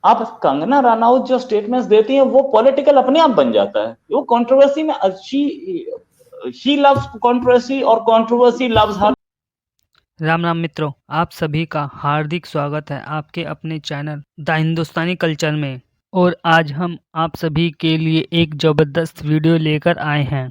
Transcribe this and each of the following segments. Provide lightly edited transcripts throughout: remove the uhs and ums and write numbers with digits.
आप कंगना रनौत जो स्टेटमेंट्स देती हैं वो पॉलिटिकल अपने आप बन जाता है। वो कंट्रोवर्सी में शी लव्स कंट्रोवर्सी और controversy loves her. Ram Ram मित्रों, आप सभी का हार्दिक स्वागत है आपके अपने चैनल द हिंदुस्तानी कल्चर में। और आज हम आप सभी के लिए एक ज़बरदस्त वीडियो लेकर आए हैं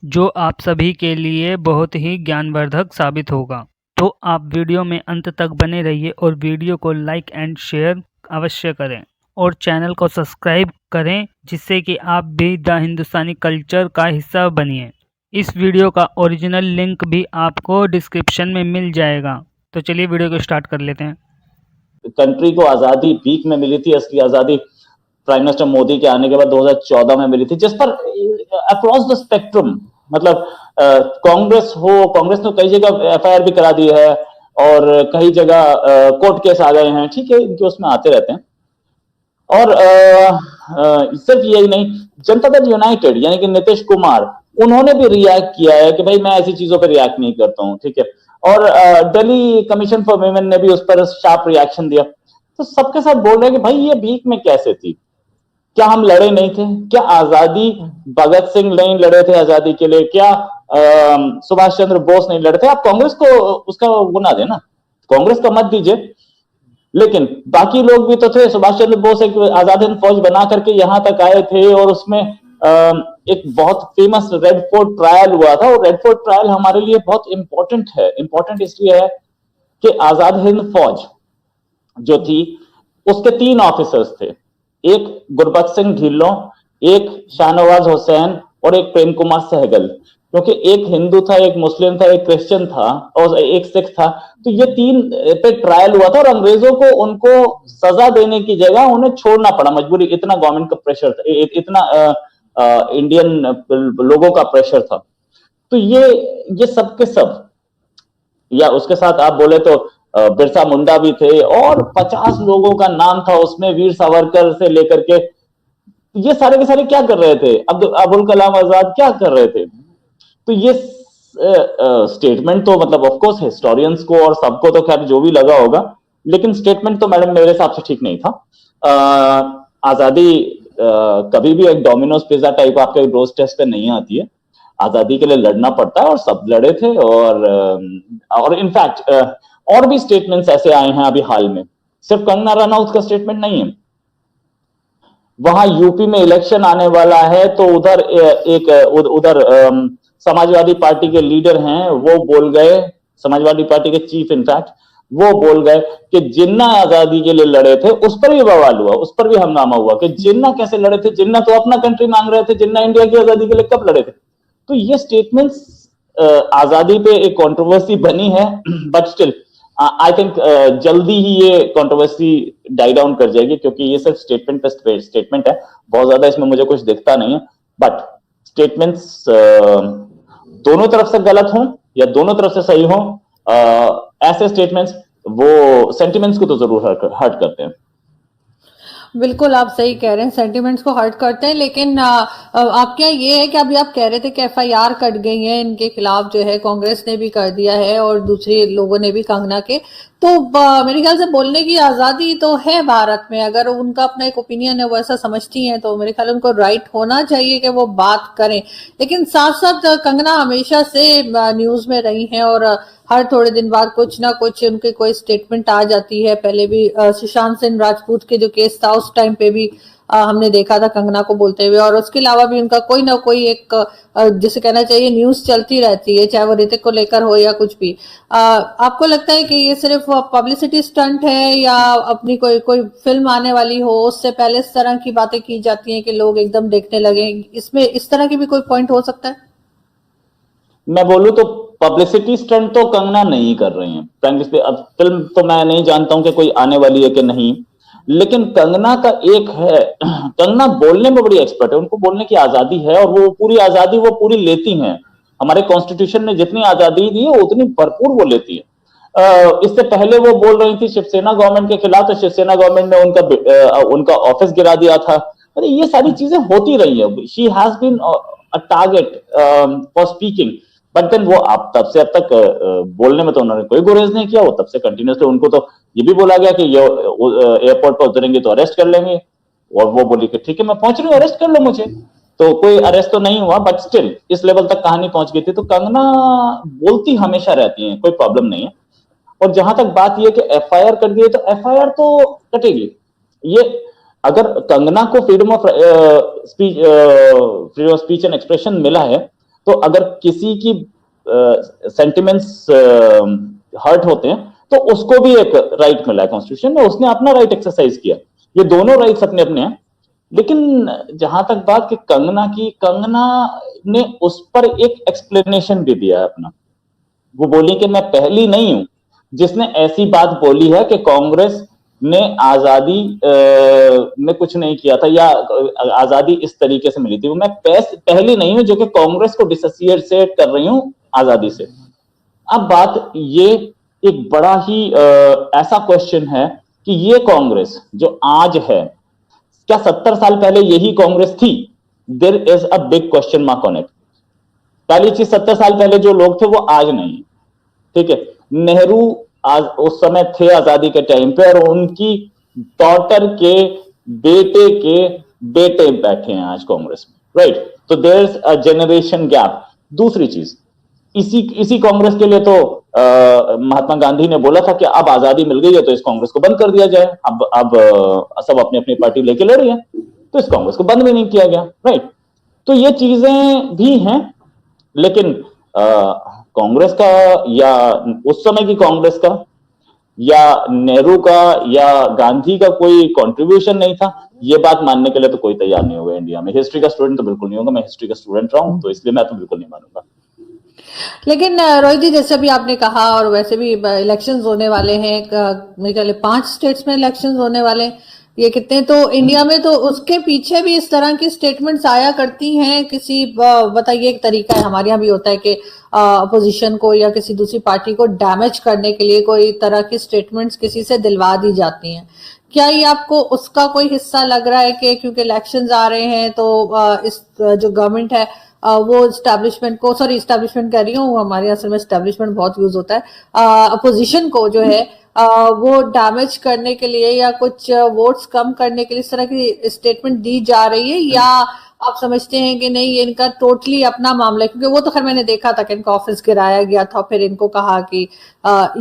जो आप सभी के लिए बहुत ही ज्ञानवर्धक साबित होगा। तो आप वीडियो में अंत तक बने रहिए और वीडियो को लाइक एंड शेयर अवश्य करें और चैनल को सब्सक्राइब करें जिससे कि आप भी द हिंदुस्तानी कल्चर का हिस्सा बनिए। इस वीडियो का ओरिजिनल लिंक भी आपको डिस्क्रिप्शन में मिल जाएगा। तो चलिए वीडियो को स्टार्ट कर लेते हैं। कंट्री को आजादी पीक में मिली थी, असली आजादी प्राइम मिनिस्टर मोदी के आने के बाद 2014 में मिली थी, जिस पर अक्रॉस द स्पेक्ट्रम मतलब कांग्रेस कांग्रेस ने कई जगह एफआईआर भी करा दी है और कई जगह कोर्ट केस आ गए हैं, ठीक है, इनके उसमें आते रहते हैं। और सिर्फ यही नहीं, जनता दल यूनाइटेड यानी कि नीतीश कुमार, उन्होंने भी रिएक्ट किया है कि भाई मैं ऐसी चीजों पर रिएक्ट नहीं करता हूं, ठीक है। और दिल्ली कमीशन फॉर वुमेन ने भी उस पर शार्प रिएक्शन दिया। तो सबके साथ बोल रहे हैं कि भाई ये भीख में कैसे थी, क्या हम लड़े नहीं थे, क्या आजादी भगत सिंह नहीं लड़े थे आजादी के लिए, क्या सुभाष चंद्र बोस नहीं लड़े थे। आप कांग्रेस को उसका वो ना देना, कांग्रेस का मत दीजिए, लेकिन बाकी लोग भी तो थे। सुभाष चंद्र बोस एक आजाद हिंद फौज बना करके यहां तक आए थे और उसमें एक बहुत फेमस रेड फोर्ट ट्रायल हुआ था। और रेड फोर्ट ट्रायल हमारे लिए बहुत इंपॉर्टेंट है। इंपॉर्टेंट इसलिए है कि आजाद हिंद फौज जो थी उसके 3 ऑफिसर्स थे, एक गुरबख्श सिंह ढिल्लों, एक शाहनवाज हुसैन और एक प्रेम कुमार सहगल। क्योंकि एक हिंदू था, एक मुस्लिम था, एक क्रिश्चियन था और एक सिख था, तो ये 3 पे ट्रायल हुआ था और अंग्रेजों को उनको सजा देने की जगह उन्हें छोड़ना पड़ा, मजबूरी, इतना गवर्नमेंट का प्रेशर था, इतना इंडियन लोगों का प्रेशर था। तो ये सब के सब, या उसके साथ आप बोले तो बिरसा मुंडा भी थे और 50 लोगों का नाम था उसमें, वीर सावरकर से लेकर के। ये सारे के सारे क्या कर रहे थे, अबुल कलाम आजाद क्या कर रहे थे। तो ये स्टेटमेंट तो मतलब ऑफ कोर्स हिस्टोरियंस को और सबको तो खैर जो भी लगा होगा, लेकिन स्टेटमेंट तो मैडम मेरे हिसाब से ठीक नहीं था। आजादी कभी भी एक डोमिनोज पिज्जा टाइप आपके रोज टेस्ट पे नहीं आती है। आजादी के लिए लड़ना पड़ता है और सब लड़े थे। और इनफैक्ट और भी स्टेटमेंट्स ऐसे आए हैं अभी हाल में, सिर्फ कंगना रनौत का स्टेटमेंट नहीं है। वहां यूपी में इलेक्शन आने वाला है तो उधर उधर समाजवादी पार्टी के लीडर हैं, वो बोल गए, समाजवादी पार्टी के चीफ इनफैक्ट वो बोल गए कि जिन्ना आजादी के लिए लड़े थे। उस पर भी बवाल हुआ, उस पर भी हंगामा हुआ कि जिन्ना कैसे लड़े थे, जिन्ना तो अपना कंट्री मांग रहे थे, जिन्ना इंडिया की आजादी के लिए कब लड़े थे। तो ये स्टेटमेंट्स आजादी पे एक कंट्रोवर्सी बनी है, बट स्टिल आई थिंक जल्दी ही ये कंट्रोवर्सी डाई डाउन कर जाएगी, क्योंकि ये सिर्फ स्टेटमेंट पे स्टेटमेंट है, बहुत ज्यादा इसमें मुझे कुछ दिखता नहीं है। बट स्टेटमेंट्स दोनों तरफ से गलत हों या दोनों तरफ से सही हों, ऐसे स्टेटमेंट्स वो सेंटिमेंट्स को तो जरूर हर्ट करते हैं। बिल्कुल आप सही कह रहे हैं, सेंटिमेंट्स को हर्ट करते हैं। लेकिन आप क्या ये है कि अभी आप कह रहे थे कि एफआईआर कट गई है इनके खिलाफ, जो है कांग्रेस ने भी कर दिया है और दूसरे लोगों ने भी, कंगना के। तो मेरे ख्याल से बोलने की आजादी तो है भारत में। अगर उनका अपना एक ओपिनियन है, वो ऐसा समझती हैं, तो मेरे ख्याल उनको राइट होना चाहिए कि वो बात करें। लेकिन साथ साथ कंगना हमेशा से न्यूज में रही हैं और हर थोड़े दिन बाद कुछ ना कुछ उनके कोई स्टेटमेंट आ जाती है। पहले भी सुशांत सिंह राजपूत के जो केस था उस टाइम पे भी हमने देखा था कंगना को बोलते हुए। और उसके अलावा भी उनका कोई ना कोई एक जिसे कहना चाहिए न्यूज चलती रहती है, चाहे वो ऋतिक को लेकर हो या कुछ भी। आपको लगता है कि ये सिर्फ पब्लिसिटी स्टंट है या अपनी कोई कोई फिल्म आने वाली हो उससे पहले इस तरह की बातें की जाती हैं कि लोग एकदम देखने लगे? इसमें इस तरह की भी कोई पॉइंट हो सकता है? मैं बोलूं तो पब्लिसिटी स्टंट तो कंगना नहीं कर रही हैं फ्रैंकली। अब फिल्म तो मैं नहीं जानता हूं कि कोई आने वाली है कि नहीं, लेकिन कंगना का एक है, कंगना बोलने में बड़ी एक्सपर्ट है, उनको बोलने की आजादी है और वो पूरी आजादी वो पूरी लेती हैं। हमारे कॉन्स्टिट्यूशन ने जितनी आजादी दी है उतनी भरपूर वो लेती है। इससे पहले वो बोल रही थी शिवसेना गवर्नमेंट के खिलाफ, तो शिवसेना गवर्नमेंट ने उनका ऑफिस गिरा दिया था। अरे ये सारी चीजें होती रही है। She has been a target for speaking, but then वो आप तब से अब तक बोलने में तो उन्होंने कोई गुरेज नहीं किया, वो तब से कंटिन्यूसली, उनको तो ये भी बोला गया कि ये एयरपोर्ट पर उतरेंगे तो अरेस्ट कर लेंगे, और वो बोली कि ठीक है मैं पहुंच रही हूँ, अरेस्ट कर लो मुझे। तो कोई अरेस्ट तो नहीं हुआ, बट स्टिल इस लेवल तक कहानी पहुंच गई थी। तो कंगना बोलती हमेशा रहती हैं, कोई प्रॉब्लम नहीं है। और जहां तक बात यह कि एफआईआर कर दी है, तो एफआईआर तो कटेगी। ये अगर कंगना को freedom of speech and expression मिला है, तो अगर किसी की सेंटिमेंट्स हर्ट होते हैं तो उसको भी एक राइट मिला है कॉन्स्टिट्यूशन में, उसने अपना राइट एक्सरसाइज किया। ये दोनों राइट्स अपने अपने हैं। लेकिन जहां तक बात कि कंगना की, कंगना ने उस पर एक एक्सप्लेनेशन भी दिया है अपना। वो बोली कि मैं पहली नहीं हूं जिसने ऐसी बात बोली है कि कांग्रेस ने आजादी में कुछ नहीं किया था, या आजादी इस तरीके से मिली थी। वो मैं पहली नहीं हूं जो कि कांग्रेस को डिसोसिएट कर रही हूं आजादी से। अब बात ये एक बड़ा ही ऐसा क्वेश्चन है कि ये कांग्रेस जो आज है, क्या 70 साल पहले यही कांग्रेस थी? There is a big question mark on it. पहली चीज, 70 साल पहले जो लोग थे वो आज नहीं, ठीक है। नेहरू आज उस समय थे आजादी के टाइम पे, और उनकी डॉटर के बेटे के बेटे बैठे हैं आज कांग्रेस में, राइट। तो there is a generation gap. दूसरी चीज, इसी कांग्रेस के लिए तो महात्मा गांधी ने बोला था कि अब आजादी मिल गई है तो इस कांग्रेस को बंद कर दिया जाए। अब सब अपनी अपनी पार्टी लेके लड़ रही है, तो इस कांग्रेस को बंद भी नहीं किया गया, राइट। तो ये चीजें भी हैं। लेकिन कांग्रेस का, या उस समय की कांग्रेस का, या नेहरू का, या गांधी का कोई कंट्रीब्यूशन नहीं था, ये बात मानने के लिए तो कोई तैयार नहीं होगा इंडिया में। हिस्ट्री का स्टूडेंट तो बिल्कुल नहीं होगा, मैं हिस्ट्री का स्टूडेंट रहा हूं, तो इसलिए मैं तो बिल्कुल नहीं मानूंगा। लेकिन रोहित जी, जैसे भी आपने कहा, और वैसे भी इलेक्शंस होने वाले हैं, मेरे ख्याल 5 स्टेट्स में इलेक्शंस होने वाले हैं, ये कितने तो इंडिया में, तो उसके पीछे भी इस तरह की स्टेटमेंट्स आया करती हैं। किसी बताइए, एक तरीका है, हमारे यहाँ भी होता है कि अपोजिशन को या किसी दूसरी पार्टी को डैमेज करने के लिए कोई तरह की स्टेटमेंट्स किसी से दिलवा दी जाती हैं। क्या ये आपको उसका कोई हिस्सा लग रहा है कि क्योंकि इलेक्शंस आ रहे हैं तो इस जो गवर्नमेंट है वो इस्टेब्लिशमेंट को, सॉरी इस्टेब्लिशमेंट कह रही हूँ, हमारे असल में इस्टेब्लिशमेंट बहुत यूज होता है, अपोजिशन को जो है वो डैमेज करने के लिए या कुछ वोट्स कम करने के लिए इस तरह की स्टेटमेंट दी जा रही है, या आप समझते हैं कि नहीं, ये इनका टोटली अपना मामला है? क्योंकि वो तो खैर मैंने देखा था कि इनका ऑफिस गिराया गया था, फिर इनको कहा कि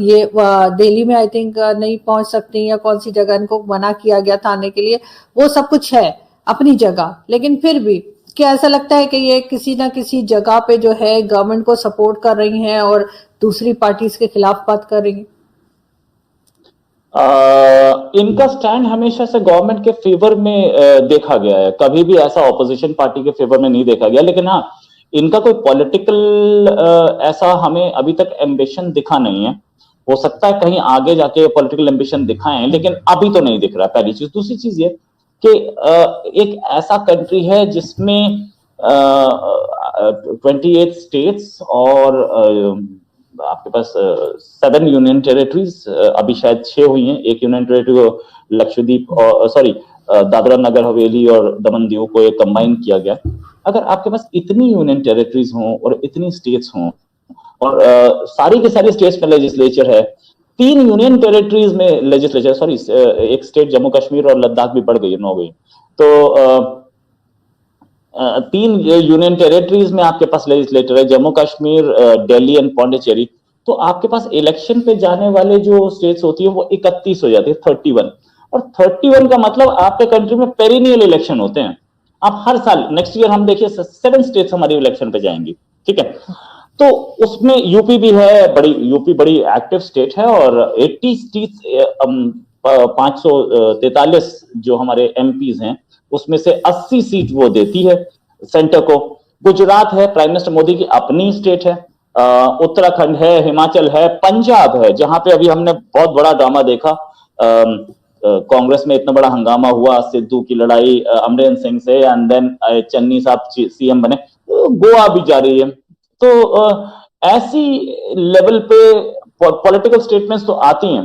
ये दिल्ली में आई थिंक नहीं पहुंच सकती, या कौन सी जगह इनको मना किया गया था आने के लिए। वो सब कुछ है अपनी जगह, लेकिन फिर भी क्या ऐसा लगता है कि ये किसी ना किसी जगह पे जो है गवर्नमेंट को सपोर्ट कर रही हैं और दूसरी पार्टीज के खिलाफ बात कर रही हैं? इनका स्टैंड हमेशा से गवर्नमेंट के फेवर में देखा गया है, कभी भी ऐसा ऑपोजिशन पार्टी के फेवर में नहीं देखा गया। लेकिन हाँ, इनका कोई पॉलिटिकल ऐसा हमें अभी तक एम्बिशन दिखा नहीं है। हो सकता है कहीं आगे जाके पॉलिटिकल एम्बिशन दिखाएं, लेकिन अभी तो नहीं दिख रहा, पहली चीज। दूसरी चीज ये कि एक ऐसा कंट्री है जिसमें 28 स्टेट्स और आपके पास 7 यूनियन टेरिटरीज, अभी शायद 6 हुई हैं। एक यूनियन टेरिटरी को लक्षद्वीप और दादरा नगर हवेली और दमन दीव को एक कंबाइन किया गया। अगर आपके पास इतनी यूनियन टेरिटरीज हों और इतनी स्टेट्स हों, और सारी की सारी स्टेट्स में लेजिस्लेचर है, 3 यूनियन टेरिटरीज में लेजिस्लेचर, एक स्टेट जम्मू कश्मीर और लद्दाख भी बढ़ गई, 9 गई, तो 3 यूनियन टेरिटरीज में आपके पास लेजिस्लेटर है, जम्मू कश्मीर, दिल्ली एंड पौंडीचेरी। तो आपके पास इलेक्शन पे जाने वाले जो स्टेट्स होती है वो 31 हो जाती है, 31। और 31 का मतलब आपके कंट्री में पेरिनियल इलेक्शन होते हैं। आप हर साल, नेक्स्ट ईयर हम देखिए 7 स्टेट्स हमारी इलेक्शन पे जाएंगी, ठीक है। तो उसमें यूपी भी है, यूपी बड़ी एक्टिव स्टेट है, और 80 स्टेट्स 543 जो हमारे एमपीज हैं उसमें से 80 सीट वो देती है सेंटर को। गुजरात है, प्राइम मिनिस्टर मोदी की अपनी स्टेट है, उत्तराखंड है, हिमाचल है, पंजाब है, जहां पे अभी हमने बहुत बड़ा ड्रामा देखा, कांग्रेस में इतना बड़ा हंगामा हुआ, सिद्धू की लड़ाई अमरेंद्र सिंह से, एंड देन चन्नी साहब सीएम बने। गोवा भी जा रही है। तो ऐसी लेवल पे पॉलिटिकल स्टेटमेंट्स तो आती हैं,